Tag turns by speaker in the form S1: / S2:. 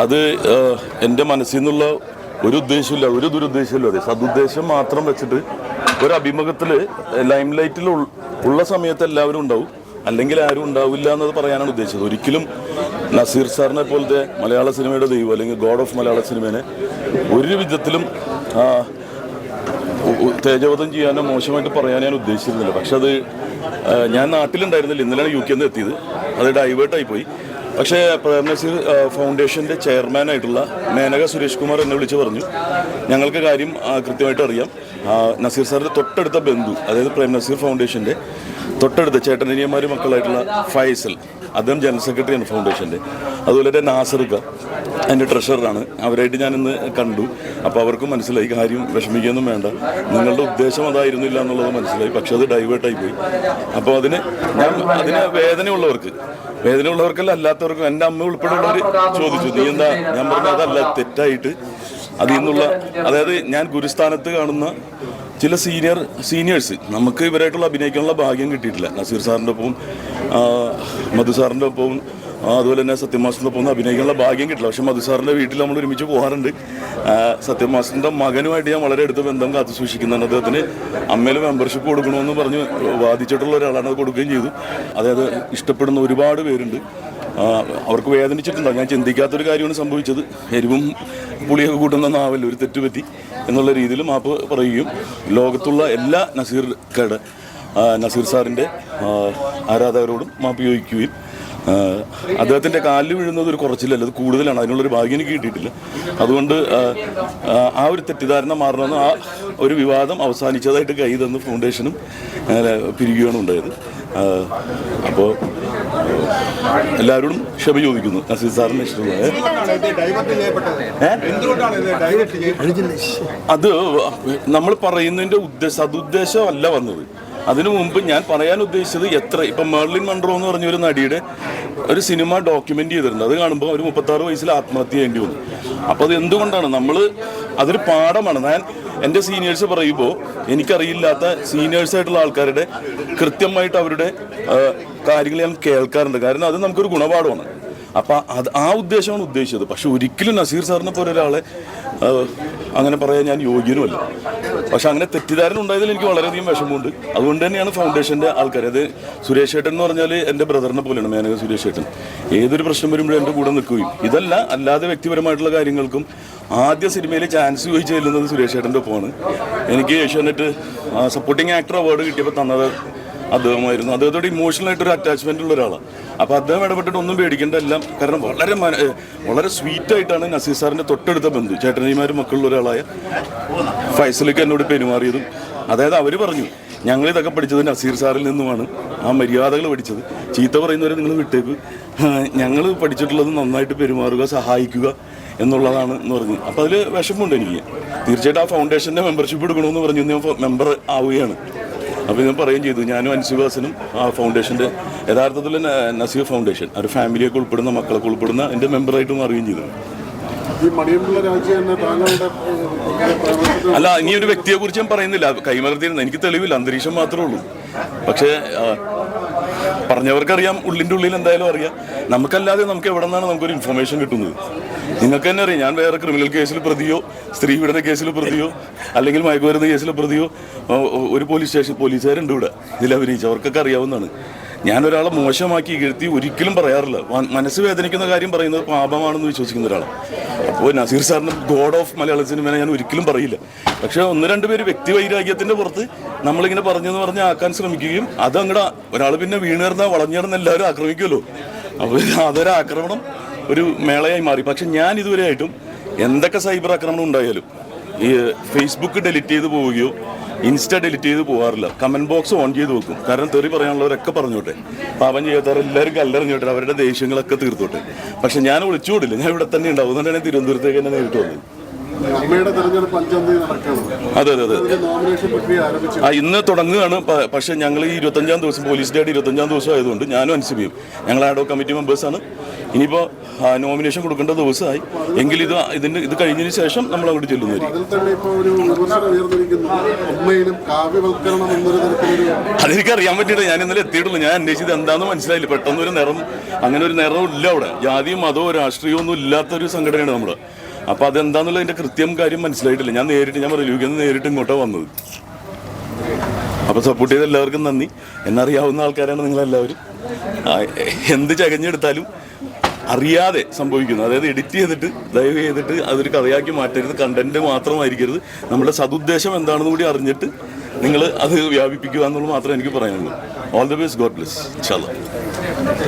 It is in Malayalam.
S1: അത് എൻ്റെ മനസ്സിൽ നിന്നുള്ള ഒരു ഉദ്ദേശമില്ല, ഒരു ദുരുദ്ദേശമില്ല. അതെ, സതുദ്ദേശം മാത്രം വെച്ചിട്ട് ഒരു അഭിമുഖത്തിൽ ലൈം ലൈറ്റിൽ ഉള്ള സമയത്ത് എല്ലാവരും ഉണ്ടാവും, അല്ലെങ്കിൽ ആരും ഉണ്ടാവില്ല എന്നത് പറയാനാണ് ഉദ്ദേശിച്ചത്. ഒരിക്കലും നസീർ സാറിനെ പോലത്തെ മലയാള സിനിമയുടെ ദൈവം അല്ലെങ്കിൽ ഗോഡ് ഓഫ് മലയാള സിനിമേനെ ഒരു വിധത്തിലും തേജോവധം ചെയ്യാനോ മോശമായിട്ട് പറയാൻ ഞാൻ ഉദ്ദേശിച്ചിരുന്നില്ല. പക്ഷെ അത് ഞാൻ നാട്ടിലുണ്ടായിരുന്നില്ല, ഇന്നലെയാണ് UK നിന്ന് എത്തിയത്. അത് ഡൈവേർട്ടായി പോയി. പക്ഷേ പ്രേം നസീർ ഫൗണ്ടേഷൻ്റെ ചെയർമാനായിട്ടുള്ള മേനക സുരേഷ് കുമാർ എന്നെ വിളിച്ച് പറഞ്ഞു, ഞങ്ങൾക്ക് കാര്യം കൃത്യമായിട്ട് അറിയാം. നസീർ സാറിൻ്റെ തൊട്ടടുത്ത ബന്ധു, അതായത് പ്രേം നസീർ ഫൗണ്ടേഷൻ്റെ തൊട്ടടുത്ത ചേട്ടനിയന്മാർ മക്കളായിട്ടുള്ള ഫൈസൽ, അദ്ദേഹം ജനറൽ സെക്രട്ടറിയാണ് ഫൗണ്ടേഷൻ്റെ. അതുപോലെ തന്നെ നാസർക്ക എൻ്റെ ട്രഷററാണ്. അവരായിട്ട് ഞാനിന്ന് കണ്ടു. അപ്പോൾ അവർക്കും മനസ്സിലായി കാര്യം വിഷമിക്കുകയൊന്നും വേണ്ട, നിങ്ങളുടെ ഉദ്ദേശം അതായിരുന്നില്ല എന്നുള്ളത് മനസ്സിലായി. പക്ഷെ അത് ഡൈവേർട്ടായി പോയി. അപ്പോൾ അതിന് വേദനയുള്ളവർക്കല്ല, അല്ലാത്തവർക്കും എൻ്റെ അമ്മ ഉൾപ്പെടെയുള്ളവർ ചോദിച്ചു, നീ എന്താ? ഞാൻ പറഞ്ഞു അതല്ല, തെറ്റായിട്ട് അതിൽ നിന്നുള്ള, അതായത് ഞാൻ ഗുരുസ്ഥാനത്ത് കാണുന്ന ചില സീനിയേഴ്സ് നമുക്ക് ഇവരായിട്ടുള്ള അഭിനയിക്കാനുള്ള ഭാഗ്യം കിട്ടിയിട്ടില്ല. നസീർ സാറിൻ്റെ ഒപ്പവും മധു സാറിൻ്റെ ഒപ്പവും അതുപോലെ തന്നെ സത്യമാസിൻ്റെ ഒപ്പം അഭിനയിക്കാനുള്ള ഭാഗ്യം കിട്ടില്ല. പക്ഷെ മധു സാറിൻ്റെ വീട്ടിൽ നമ്മൾ ഒരുമിച്ച് പോകാറുണ്ട്. സത്യമാസിൻ്റെ മകനുമായിട്ട് ഞാൻ വളരെ അടുത്ത ബന്ധം കാത്തു സൂക്ഷിക്കുന്നതാണ്. അദ്ദേഹത്തിന് അമ്മയിൽ മെമ്പർഷിപ്പ് കൊടുക്കണമെന്ന് പറഞ്ഞ് വാദിച്ചിട്ടുള്ള ഒരാളാണ്, അത് കൊടുക്കുകയും ചെയ്തു. അതായത് ഇഷ്ടപ്പെടുന്ന ഒരുപാട് പേരുണ്ട്. അവർക്ക് വേദനിച്ചിട്ടുണ്ടാകും. ഞാൻ ചിന്തിക്കാത്തൊരു കാര്യമാണ് സംഭവിച്ചത്. എരിവും പുളിയൊക്കെ കൂട്ടുന്ന നാവൽ ഒരു തെറ്റുപറ്റി എന്നുള്ള രീതിയിൽ മാപ്പ് പറയുകയും ലോകത്തുള്ള എല്ലാ നസീർ സാറിൻ്റെ ആരാധകരോടും മാപ്പ് ചോദിക്കുകയും അദ്ദേഹത്തിൻ്റെ കാലിൽ വീഴുന്നത് ഒരു കുറച്ചിലല്ല, അത് കൂടുതലാണ്. അതിനുള്ളൊരു ഭാഗ്യം എനിക്ക് കിട്ടിയിട്ടില്ല. അതുകൊണ്ട് ആ ഒരു തെറ്റിദ്ധാരണ മാറണമെന്ന് ആ ഒരു വിവാദം അവസാനിച്ചതായിട്ട് കൈ തന്ന് ഫൗണ്ടേഷനും പിരിയുകയാണ് ഉണ്ടായത്. അപ്പോൾ എല്ലാവരോടും ക്ഷമ ചോദിക്കുന്നു. നസീർ സാറിന് ഇഷ്ടമുള്ളത് അത് നമ്മൾ പറയുന്നതിൻ്റെ സതുദ്ദേശം അല്ല വന്നത്. അതിനു മുമ്പ് ഞാൻ പറയാൻ ഉദ്ദേശിച്ചത് ഇപ്പം മെർലിൻ മൺറോ എന്ന് പറഞ്ഞൊരു നടിയുടെ ഒരു സിനിമ ഡോക്യുമെൻ്റ് ചെയ്തിട്ടുണ്ട്. അത് കാണുമ്പോൾ ഒരു 36 വയസ്സിൽ ആത്മഹത്യ ചെയ്യേണ്ടി വന്നു. അപ്പോൾ അത് എന്തുകൊണ്ടാണ് അതൊരു പാഠമാണ്. ഞാൻ എൻ്റെ സീനിയേഴ്സ് പറയുമ്പോൾ എനിക്കറിയില്ലാത്ത സീനിയേഴ്സായിട്ടുള്ള ആൾക്കാരുടെ കൃത്യമായിട്ട് അവരുടെ കാര്യങ്ങൾ ഞാൻ കേൾക്കാറുണ്ട്. കാരണം അത് നമുക്കൊരു ഗുണപാഠമാണ്. അപ്പം ആ ഉദ്ദേശമാണ് ഉദ്ദേശിച്ചത്. പക്ഷെ ഒരിക്കലും നസീർ സാറിനെ പോലെ ഒരാളെ അങ്ങനെ പറയാൻ ഞാൻ യോഗ്യനുമല്ല. പക്ഷെ അങ്ങനെ തെറ്റിദ്ധാരണ ഉണ്ടായതിൽ എനിക്ക് വളരെയധികം വിഷമമുണ്ട്. അതുകൊണ്ട് തന്നെയാണ് ഫൗണ്ടേഷൻ്റെ ആൾക്കാർ, അത് സുരേഷ് ഏട്ടൻ എന്ന് പറഞ്ഞാൽ എൻ്റെ ബ്രദറിനെ പോലെയാണ് മേനക സുരേഷ് ഏട്ടൻ. ഏതൊരു പ്രശ്നം വരുമ്പോഴും എൻ്റെ കൂടെ നിൽക്കുകയും അല്ലാതെ വ്യക്തിപരമായിട്ടുള്ള കാര്യങ്ങൾക്കും ആദ്യ സിനിമയിൽ ചാൻസ് ചോദിച്ച് ചെല്ലുന്നത് സുരേഷ് ഏട്ടൻ്റെ ഒപ്പമാണ്. എനിക്ക് ഏഷ്യാനെറ്റ് സപ്പോർട്ടിംഗ് ആക്ടർ അവാർഡ് കിട്ടിയപ്പോൾ തന്നത് അദ്ദേഹമായിരുന്നു. അദ്ദേഹത്തോട് ഇമോഷണലായിട്ടൊരു അറ്റാച്ച്മെൻ്റ് ഉള്ള ഒരാളാണ്. അപ്പോൾ അദ്ദേഹം ഇടപെട്ടിട്ട് ഒന്നും പേടിക്കേണ്ട, എല്ലാം കാരണം വളരെ സ്വീറ്റായിട്ടാണ് നസീർ സാറിൻ്റെ തൊട്ടടുത്ത ബന്ധു ചേട്ടനിമാരും മക്കളുള്ള ഒരാളായ ഫൈസലേക്ക് എന്നോട് പെരുമാറിയതും. അതായത് അവർ പറഞ്ഞു, ഞങ്ങളിതൊക്കെ പഠിച്ചത് നസീർ സാറിൽ നിന്നുമാണ്, ആ മര്യാദകൾ പഠിച്ചത്. ചീത്ത പറയുന്നവരെ നിങ്ങൾ വിട്ടേക്ക്, ഞങ്ങൾ പഠിച്ചിട്ടുള്ളത് നന്നായിട്ട് പെരുമാറുക, സഹായിക്കുക എന്നുള്ളതാണ് എന്ന് പറഞ്ഞു. അപ്പോൾ അതിൽ വിഷമമുണ്ട് എനിക്ക്. തീർച്ചയായിട്ടും ആ ഫൗണ്ടേഷൻ്റെ മെമ്പർഷിപ്പ് എടുക്കണമെന്ന് പറഞ്ഞു. ഞാൻ മെമ്പർ ആവുകയാണ്. അപ്പോൾ ഞാൻ പറയുകയും ചെയ്തു, ഞാനും അൻസുബാസിനും ആ ഫൗണ്ടേഷൻ്റെ യഥാർത്ഥത്തിൽ നസീർ ഫൗണ്ടേഷൻ ഒരു ഫാമിലിയൊക്കെ ഉൾപ്പെടുന്ന, മക്കളൊക്കെ ഉൾപ്പെടുന്ന എൻ്റെ മെമ്പറായിട്ട് മാറുകയും ചെയ്തു. അല്ല, ഇനി ഒരു വ്യക്തിയെ കുറിച്ച് ഞാൻ പറയുന്നില്ല, കൈമലർത്തിയിരുന്ന എനിക്ക് തെളിവില്ല, അന്തരീക്ഷം മാത്രമേ ഉള്ളൂ. പക്ഷേ പറഞ്ഞവർക്കറിയാം, ഉള്ളിൻ്റെ ഉള്ളിൽ എന്തായാലും അറിയാം. നമുക്കല്ലാതെ നമുക്ക് എവിടെ നിന്നാണ് നമുക്കൊരു ഇൻഫർമേഷൻ കിട്ടുന്നത്? നിങ്ങൾക്ക് തന്നെ അറിയാം, ഞാൻ വേറെ ക്രിമിനൽ കേസിൽ പ്രതിയോ സ്ത്രീ പീഡന കേസിൽ പ്രതിയോ അല്ലെങ്കിൽ മയക്കുമരുന്ന് കേസിൽ പ്രതിയോ ഒരു പോലീസുകാരുണ്ട് ഇവിടെ ഇതിൽ അഭിനയിച്ചു. അവർക്കൊക്കെ അറിയാവുന്നതാണ്. ഞാനൊരാളെ മോശമാക്കി ഇകഴ്ത്തി ഒരിക്കലും പറയാറില്ല. മനസ്സ് വേദനിക്കുന്ന കാര്യം പറയുന്നത് പാപമാണെന്ന് വിശ്വസിക്കുന്ന ഒരാളാണ്. അപ്പോൾ നസീർ സാറിന് ഗോഡ് ഓഫ് മലയാള സിനിമയെ ഞാൻ ഒരിക്കലും പറയില്ല. പക്ഷേ 1-2 പേര് വ്യക്തി വൈരാഗ്യത്തിൻ്റെ പുറത്ത് നമ്മളിങ്ങനെ പറഞ്ഞ് ആക്കാൻ ശ്രമിക്കുകയും അതങ്ങടെ ഒരാൾ പിന്നെ വീണേർന്ന വളഞ്ഞേർന്ന് എല്ലാവരും ആക്രമിക്കുമല്ലോ. അപ്പോൾ അതൊരു ആക്രമണം, ഒരു മേളയായി മാറി. പക്ഷെ ഞാൻ ഇതുവരെയായിട്ടും എന്തൊക്കെ സൈബർ ആക്രമണം ഉണ്ടായാലും ഈ ഫേസ്ബുക്ക് ഡെലിറ്റ് ചെയ്ത് പോവുകയോ ഇൻസ്റ്റ ഡെലിറ്റ് ചെയ്ത് പോകാറില്ല. കമൻറ്റ് ബോക്സ് ഓൺ ചെയ്ത് വെക്കും. കാരണം തെറി പറയാനുള്ളവരൊക്കെ പറഞ്ഞോട്ടെ, പാപം ചെയ്യാത്തവരെല്ലാവരും കല്ലെറിഞ്ഞോട്ടെ, അവരുടെ ദേഷ്യങ്ങളൊക്കെ തീർത്തോട്ടെ. പക്ഷെ ഞാൻ ഒളിച്ചുകൂടില്ല, ഞാൻ ഇവിടെ തന്നെ ഉണ്ടാവും. അതുകൊണ്ടാണ് തിരുവനന്തപുരത്തേക്ക് തന്നെ നേരിട്ട് വന്നത്. അതെ അതെ അതെ, ഇന്ന് തുടങ്ങുകയാണ്. പക്ഷെ ഞങ്ങൾ ഈ 25-ാം ദിവസം പോലീസ് ഡേയുടെ 25-ാം ദിവസം ആയതുകൊണ്ട് ഞാനും അൻസിബിയും ഞങ്ങൾ ആഡോ കമ്മിറ്റി മെമ്പേഴ്സാണ്. ഇനിയിപ്പോൾ നോമിനേഷൻ കൊടുക്കേണ്ട ദിവസമായി എങ്കിൽ ഇത് കഴിഞ്ഞതിന് ശേഷം നമ്മൾ അങ്ങോട്ട് ചെല്ലുന്നതായിരിക്കും. അതെനിക്കറിയാൻ പറ്റിയില്ല, ഞാൻ ഇന്നലെ എത്തിയിട്ടുള്ളൂ. ഞാൻ അന്വേഷിച്ചത് എന്താണെന്ന് മനസ്സിലായില്ല. പെട്ടെന്ന് ഒരു നിറം, അങ്ങനെ ഒരു നിറം ഇല്ല അവിടെ. ജാതിയും മതവും രാഷ്ട്രീയവും ഒന്നും ഇല്ലാത്തൊരു സംഘടനയാണ് നമ്മൾ. അപ്പോൾ അതെന്താണെന്നുള്ളതിൻ്റെ കൃത്യം കാര്യം മനസ്സിലായിട്ടില്ല. ഞാൻ റിലൂക്കിൽ നേരിട്ട് ഇങ്ങോട്ടാണ് വന്നത്. അപ്പോൾ സപ്പോർട്ട് ചെയ്ത എല്ലാവർക്കും നന്ദി. എന്നറിയാവുന്ന ആൾക്കാരാണ് നിങ്ങളെല്ലാവരും. എന്ത് ചകഞ്ഞെടുത്താലും അറിയാതെ സംഭവിക്കുന്നു. അതായത് എഡിറ്റ് ചെയ്തിട്ട് ദയവ് ചെയ്തിട്ട് അതൊരു കഥയാക്കി മാറ്റരുത്. കണ്ടന്റ് മാത്രമായിരിക്കരുത്. നമ്മുടെ സതുദ്ദേശം എന്താണെന്ന് കൂടി അറിഞ്ഞിട്ട് നിങ്ങൾ അത് വ്യാപിപ്പിക്കുക എന്നുള്ളത് മാത്രമേ എനിക്ക് പറയാനുള്ളൂ. All the best. God bless. ഇൻഷാ അല്ലാഹ്.